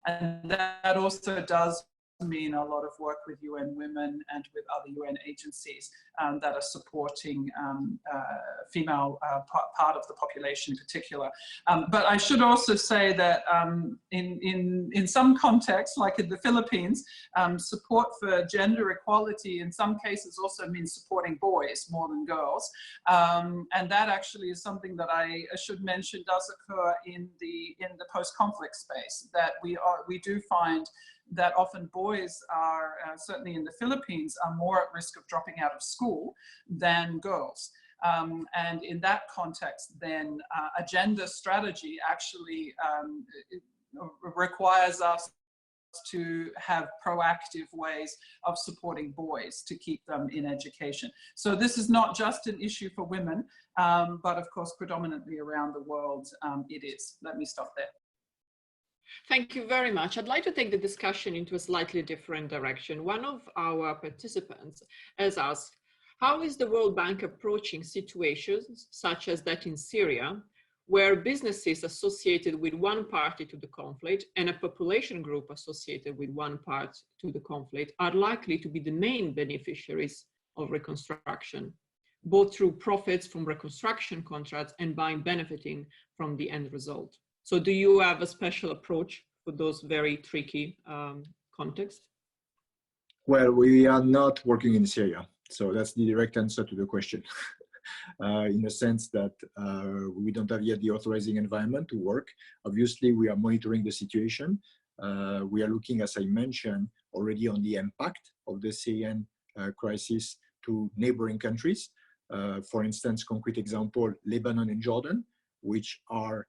And that also does mean a lot of work with UN Women and with other UN agencies that are supporting female part of the population in particular. But I should also say that in some contexts, like in the Philippines, support for gender equality in some cases also means supporting boys more than girls. And that actually is something that I should mention does occur in the post-conflict space, that we do find that often boys are, certainly in the Philippines, are more at risk of dropping out of school than girls. And in that context, then a gender strategy actually requires us to have proactive ways of supporting boys to keep them in education. So this is not just an issue for women, but of course, predominantly around the world, it is. Let me stop there. Thank you very much. I'd like to take the discussion into a slightly different direction. One of our participants has asked, how is the World Bank approaching situations such as that in Syria, where businesses associated with one party to the conflict and a population group associated with one part to the conflict are likely to be the main beneficiaries of reconstruction, both through profits from reconstruction contracts and by benefiting from the end result? So do you have a special approach for those very tricky contexts? Well, we are not working in Syria. So that's the direct answer to the question. In the sense that we don't have yet the authorizing environment to work. Obviously, we are monitoring the situation. We are looking, as I mentioned, already on the impact of the Syrian crisis to neighboring countries. For instance, concrete example, Lebanon and Jordan, which are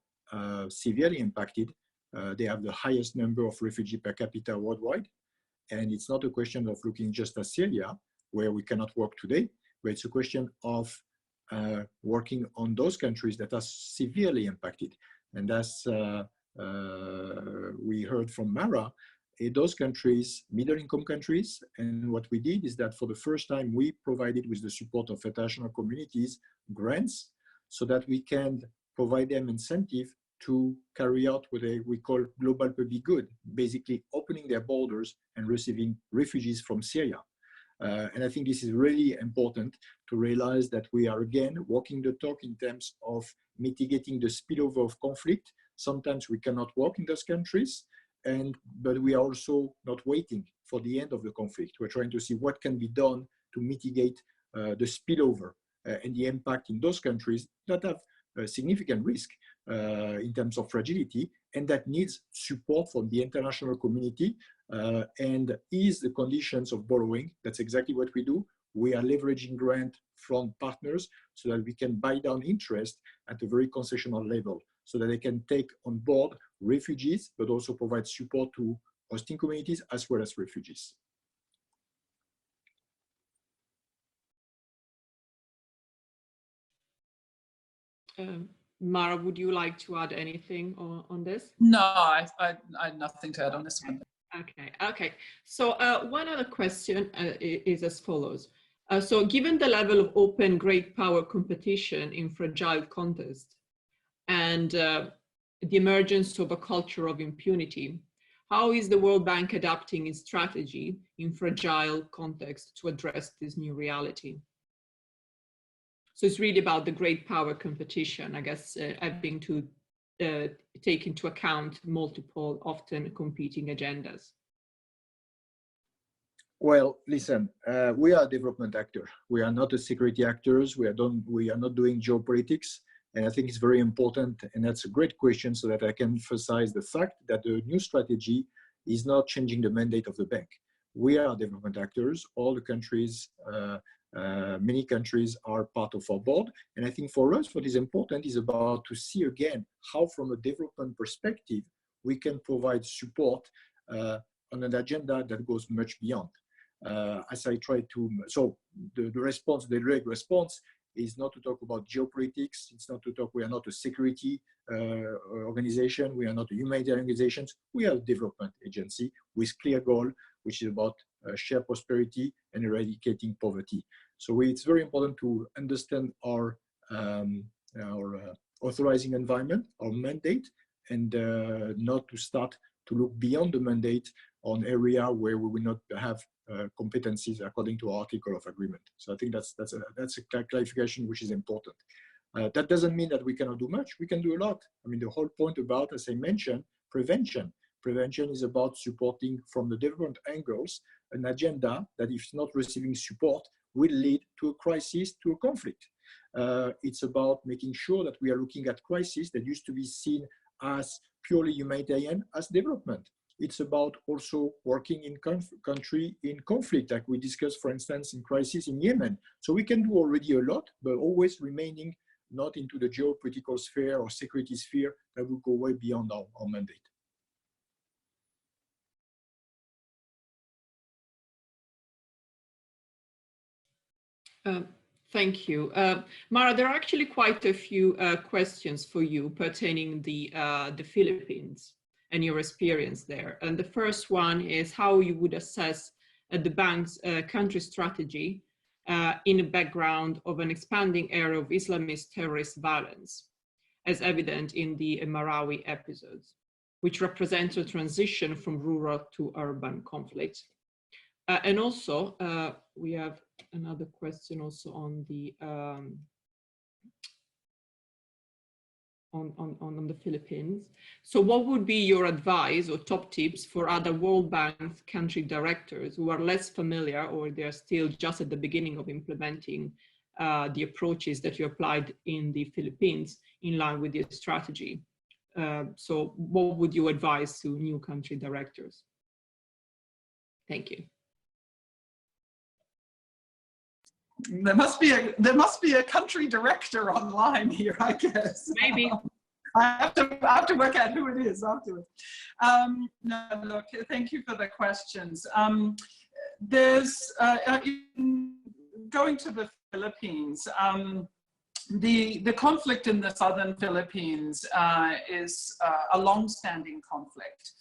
severely impacted. They have the highest number of refugees per capita worldwide. And it's not a question of looking just at Syria, where we cannot work today, but it's a question of working on those countries that are severely impacted. And as we heard from Mara, in those countries, middle-income countries, and what we did is that for the first time, we provided, with the support of international communities, grants so that we can provide them incentive to carry out what we call global public good, basically opening their borders and receiving refugees from Syria. And I think this is really important to realize that we are again walking the talk in terms of mitigating the spillover of conflict. Sometimes we cannot work in those countries, but we are also not waiting for the end of the conflict. We're trying to see what can be done to mitigate the spillover and the impact in those countries that have a significant risk in terms of fragility, and that needs support from the international community and ease the conditions of borrowing. That's exactly what we do. We are leveraging grant from partners so that we can buy down interest at a very concessional level so that they can take on board refugees, but also provide support to hosting communities as well as refugees. Mara, would you like to add anything on this? No, I had nothing to add on this one. Okay. So one other question is as follows. So given the level of open great power competition in fragile contexts and the emergence of a culture of impunity, How is the World Bank adapting its strategy in fragile context to address this new reality? So it's really about the great power competition, I guess, having to take into account multiple, often competing agendas. Well, listen, we are a development actor. We are not a security actors. We are not doing geopolitics. And I think it's very important, and that's a great question, so that I can emphasize the fact that the new strategy is not changing the mandate of the bank. We are development actors. All the countries, many countries are part of our board. And I think for us, what is important is about to see again how, from a development perspective, we can provide support on an agenda that goes much beyond. As I try to, so the response, the direct response is not to talk about geopolitics. It's not to talk, we are not a security organization. We are not a humanitarian organization. We are a development agency with clear goal, which is about shared prosperity and eradicating poverty. So it's very important to understand our authorizing environment, our mandate, and not to start to look beyond the mandate on area where we will not have competencies according to our article of agreement. So I think that's a clarification which is important. That doesn't mean that we cannot do much. We can do a lot. I mean, the whole point about, as I mentioned, prevention. Prevention is about supporting from the development angles an agenda that, if not receiving support, will lead to a crisis, to a conflict. It's about making sure that we are looking at crises that used to be seen as purely humanitarian as development. It's about also working in country in conflict, like we discussed, for instance, in crisis in Yemen. So we can do already a lot, but always remaining not into the geopolitical sphere or security sphere that will go way beyond our mandate. Thank you. Mara, there are actually quite a few questions for you pertaining the Philippines and your experience there. And the first one is how you would assess the bank's country strategy in a background of an expanding era of Islamist terrorist violence, as evident in the Marawi episodes, which represent a transition from rural to urban conflict. And also, we have another question also on the on the Philippines. So what would be your advice or top tips for other World Bank country directors who are less familiar, or they're still just at the beginning of implementing the approaches that you applied in the Philippines in line with your strategy? So what would you advise to new country directors? Thank you. There must be a country director online here, I guess. Maybe. I have to work out who it is afterwards. No, look, thank you for the questions. There's going to the Philippines. The conflict in the southern Philippines is a long-standing conflict.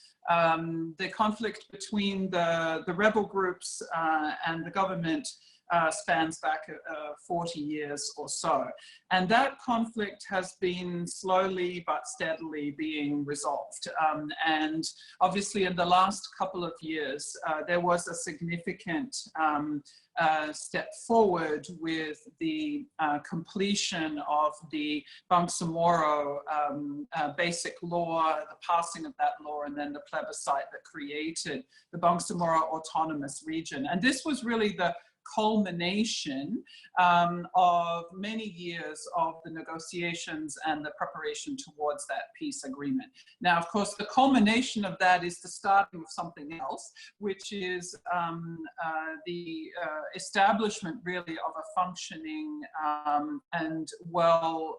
The conflict between the rebel groups and the government spans back 40 years or so. And that conflict has been slowly but steadily being resolved. And obviously in the last couple of years, there was a significant step forward with the completion of the Bangsamoro basic law, the passing of that law, and then the plebiscite that created the Bangsamoro Autonomous Region. And this was really the culmination of many years of the negotiations and the preparation towards that peace agreement. Now, of course, the culmination of that is the starting of something else, which is the establishment really of a functioning and well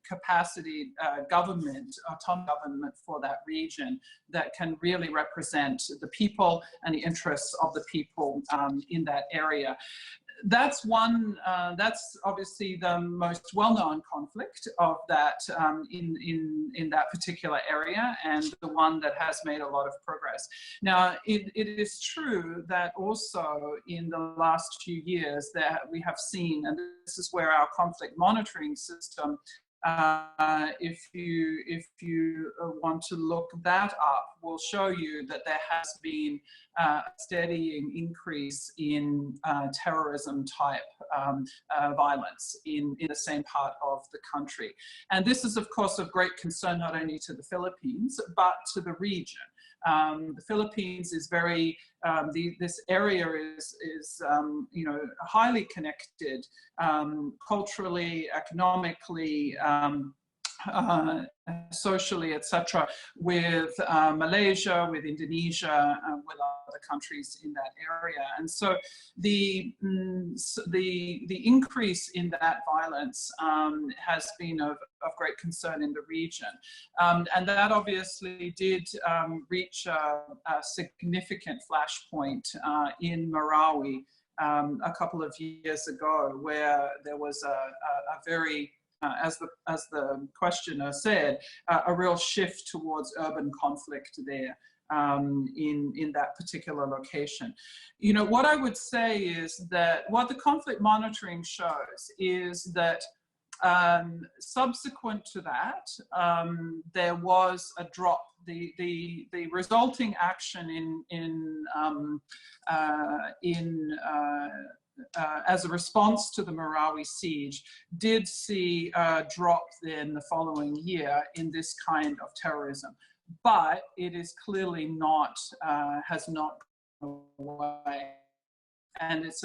capacity government, autonomous government for that region that can really represent the people and the interests of the people in that area. That's one, that's obviously the most well-known conflict of that in that particular area, and the one that has made a lot of progress. Now, it is true that also in the last few years that we have seen, and this is where our conflict monitoring system if you want to look that up, will show you that there has been a steadying increase in terrorism type violence in the same part of the country. And this is, of course, of great concern not only to the Philippines, but to the region. The Philippines is very, this area is you know, highly connected culturally, economically, socially, etc., with Malaysia, with Indonesia, with other countries in that area. And so the increase in that violence has been of great concern in the region. And that obviously did reach a significant flashpoint in Marawi a couple of years ago, where there was a very as the questioner said, a real shift towards urban conflict there in that particular location. You know, what I would say is that what the conflict monitoring shows is that subsequent to that, there was a drop. The resulting action as a response to the Marawi siege did see a drop then the following year in this kind of terrorism, but it is clearly not, has not gone away, and it's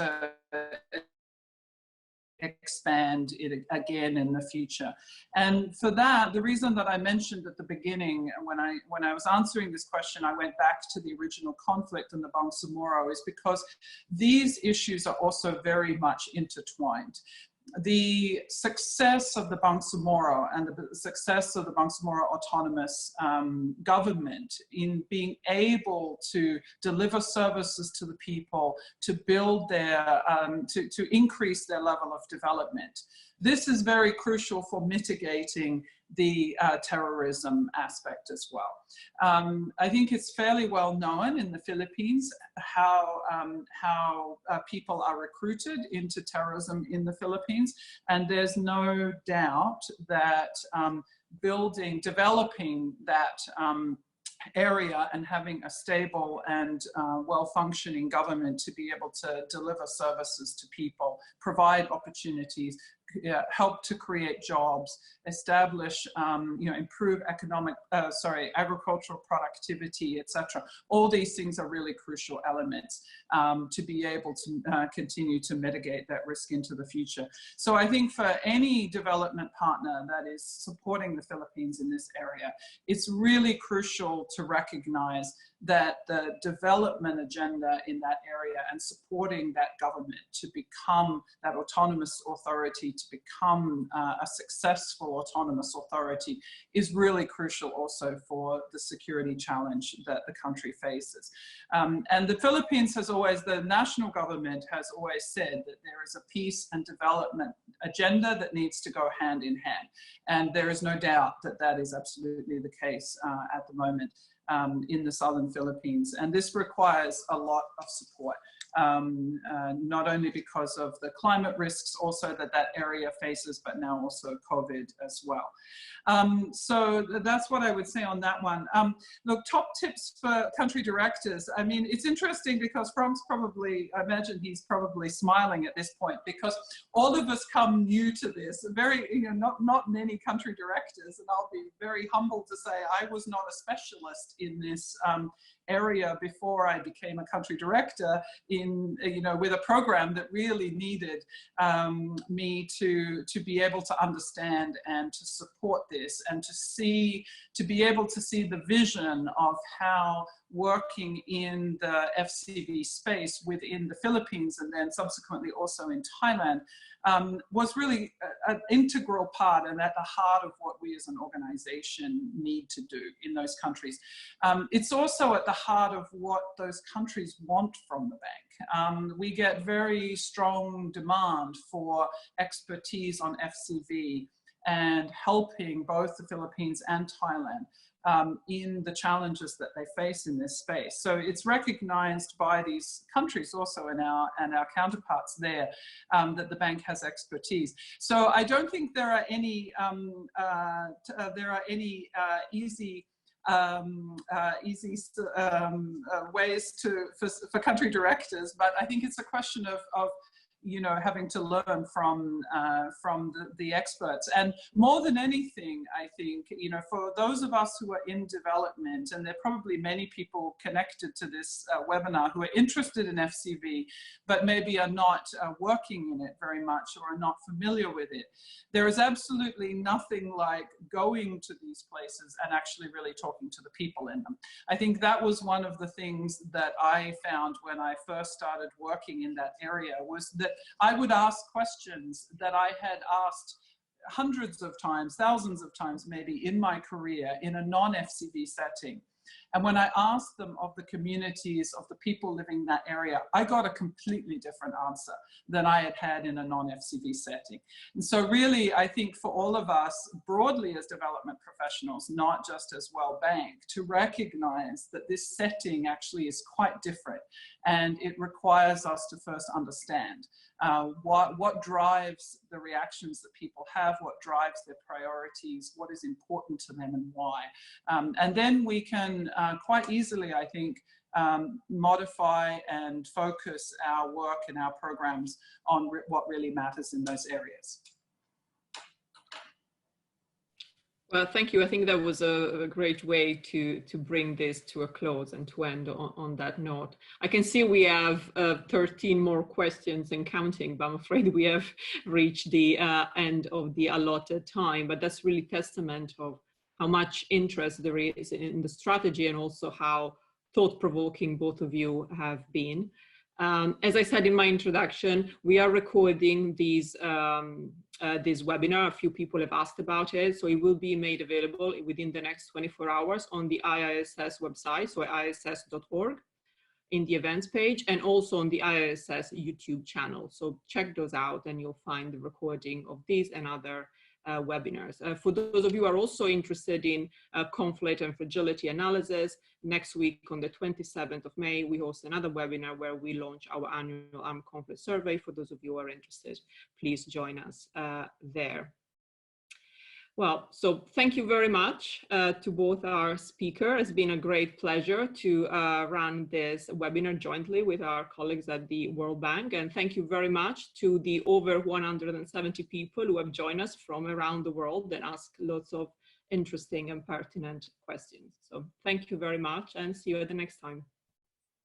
expand it again in the future. And for that, the reason that I mentioned at the beginning, when I was answering this question, I went back to the original conflict in the Bangsamoro, is because these issues are also very much intertwined. The success of the Bangsamoro and the success of the Bangsamoro autonomous government in being able to deliver services to the people, to build their, to increase their level of development. This is very crucial for mitigating the terrorism aspect as well. I think it's fairly well known in the Philippines how people are recruited into terrorism in the Philippines, and there's no doubt that developing that area and having a stable and well-functioning government to be able to deliver services to people, provide opportunities, help to create jobs, establish, you know, improve agricultural productivity, etc. All these things are really crucial elements to be able to continue to mitigate that risk into the future. So I think for any development partner that is supporting the Philippines in this area, it's really crucial to recognize that the development agenda in that area and supporting that government to become that autonomous authority, to become a successful autonomous authority, is really crucial also for the security challenge that the country faces. And the Philippines has always, the national government has always said that there is a peace and development agenda that needs to go hand in hand. And there is no doubt that that is absolutely the case at the moment in the southern Philippines. And this requires a lot of support, not only because of the climate risks also that area faces, but now also COVID as well. So that's what I would say on that one. Look, top tips for country directors. I mean, it's interesting because Franck's probably, I imagine he's probably smiling at this point, because all of us come new to this, very, you know, not many country directors, and I'll be very humble to say I was not a specialist in this area before I became a country director in, you know, with a program that really needed me to be able to understand and to support this, and to be able to see the vision of how working in the FCV space within the Philippines and then subsequently also in Thailand was really an integral part and at the heart of what we as an organization need to do in those countries. It's also at the heart of what those countries want from the bank. We get very strong demand for expertise on FCV and helping both the Philippines and Thailand in the challenges that they face in this space. So it's recognized by these countries also and our counterparts there that the bank has expertise. So I don't think there are any easy ways for country directors, but I think it's a question of you know, having to learn from the experts. And more than anything, I think, you know, for those of us who are in development, and there are probably many people connected to this webinar who are interested in FCV, but maybe are not working in it very much or are not familiar with it, there is absolutely nothing like going to these places and actually really talking to the people in them. I think that was one of the things that I found when I first started working in that area, was that I would ask questions that I had asked hundreds of times, thousands of times maybe in my career in a non-FCV setting. And when I asked them of the communities, of the people living in that area, I got a completely different answer than I had had in a non-FCV setting. And so really, I think for all of us broadly as development professionals, not just as World Bank, to recognize that this setting actually is quite different. And it requires us to first understand what drives the reactions that people have, what drives their priorities, what is important to them and why. And then we can quite easily, I think, modify and focus our work and our programs on what really matters in those areas. Well, thank you. I think that was a great way to bring this to a close and to end on that note. I can see we have 13 more questions and counting, but I'm afraid we have reached the end of the allotted time. But that's really testament of how much interest there is in the strategy and also how thought-provoking both of you have been. As I said in my introduction, we are recording this webinar. A few people have asked about it, so it will be made available within the next 24 hours on the IISS website, so iiss.org, in the events page, and also on the IISS YouTube channel. So check those out and you'll find the recording of these and other webinars. For those of you who are also interested in conflict and fragility analysis, next week on the 27th of May, we host another webinar where we launch our annual armed conflict survey. For those of you who are interested, please join us there. Well, so thank you very much to both our speakers. It's been a great pleasure to run this webinar jointly with our colleagues at the World Bank. And thank you very much to the over 170 people who have joined us from around the world and asked lots of interesting and pertinent questions. So thank you very much and see you at the next time.